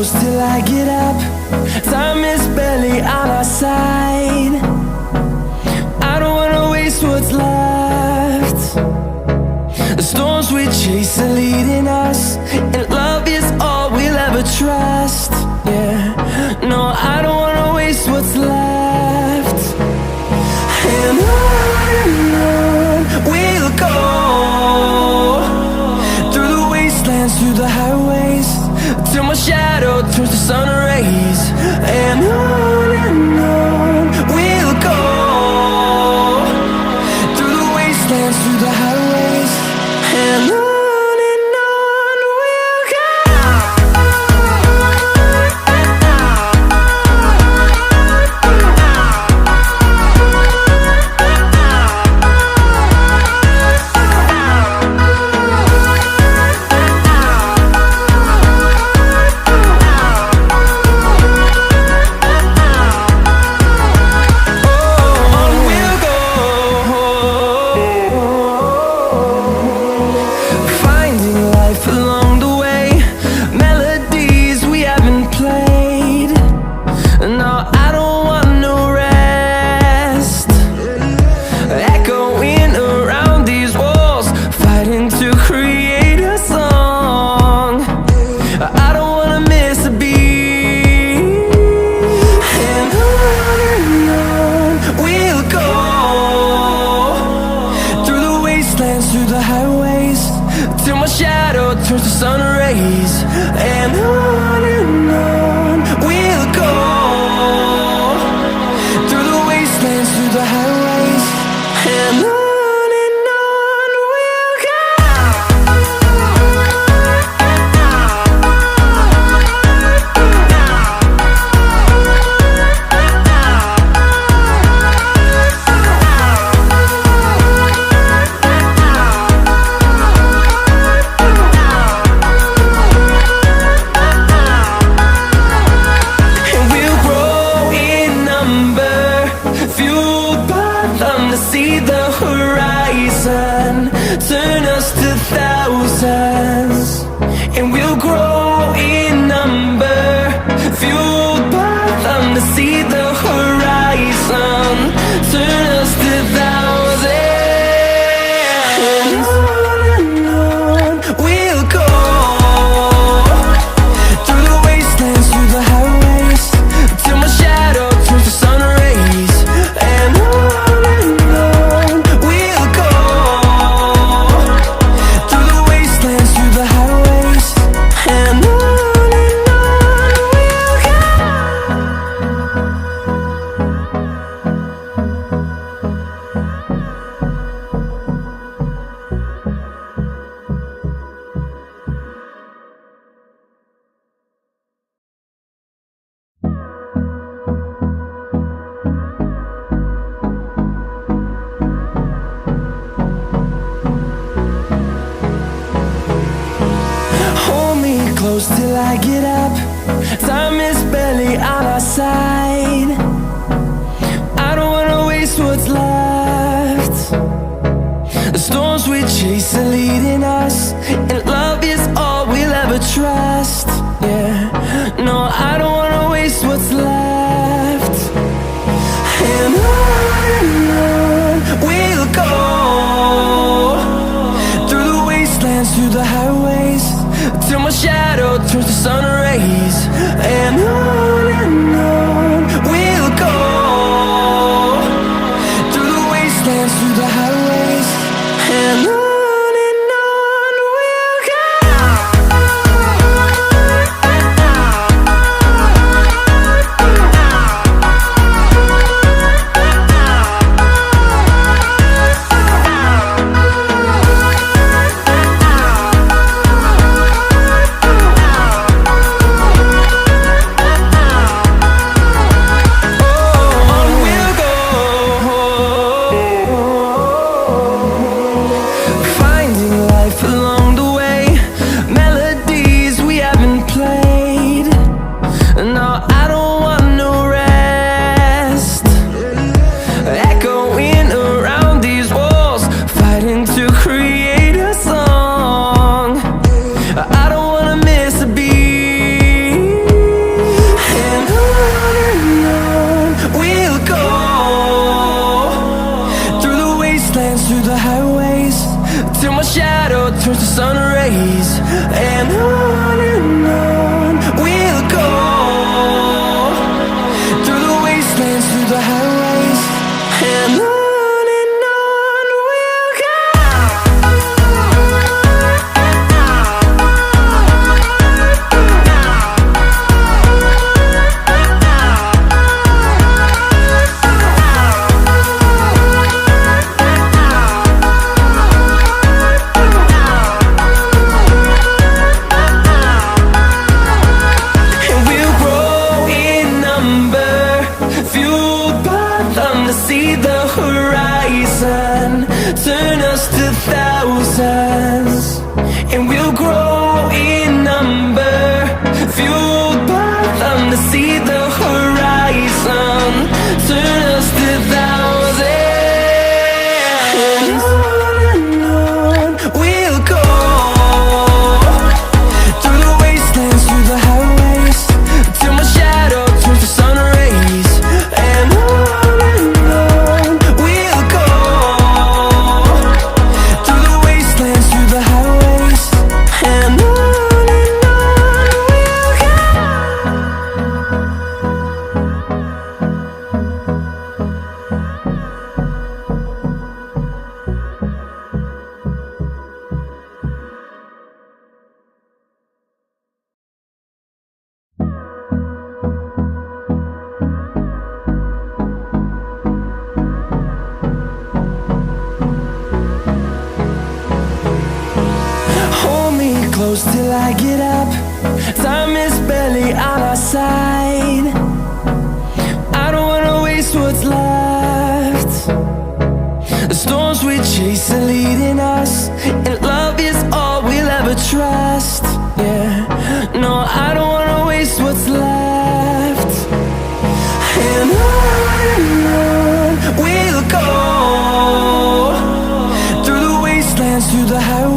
close till I get up. Time is barely on our side. I don't wanna waste what's left. The storms we chase are leading us, and love is all we'll ever trust. Yeah, no, I don't wanna waste what's left. And on we'll go, through the wastelands, through the highways, till my shadow turns to sun rays. And on we'll go, through the wastelands, through the highways, and on we'll go. Through the highways, till my shadow turns to sun rays. And on we'll go, through the wastelands, through the highways, and on we'll go. See the horizon, turn us to thousands, and we'll grow in number, fueled by them. To see the horizon, turn us to thousands, and on we'll go, through the wastelands, through the highways, till my shadow turns to sun rays. And close till I get up. Time is barely on our side. I don't wanna waste what's left. The storms we chase are leading us, and love is all we'll ever trust. Yeah, no, I don't wanna waste what's left. And on we'll go, through the wastelands, through the highways, till my shadow turns to sun rays. And on we'll go, through the wastelands, through the highways, and on we'll go. rays, and on we'll go, through the wastelands, through the highways, and on we'll go. See the horizon, turn us to thousands, and we'll grow in number, fueled by them to see the horizon, turn us to thousands, and on we'll go, through the wastelands, through the highways, till my shadow turns to sun rays, and close till I get up. Time is barely on our side. I don't wanna waste what's left. The storms we chase are leading us.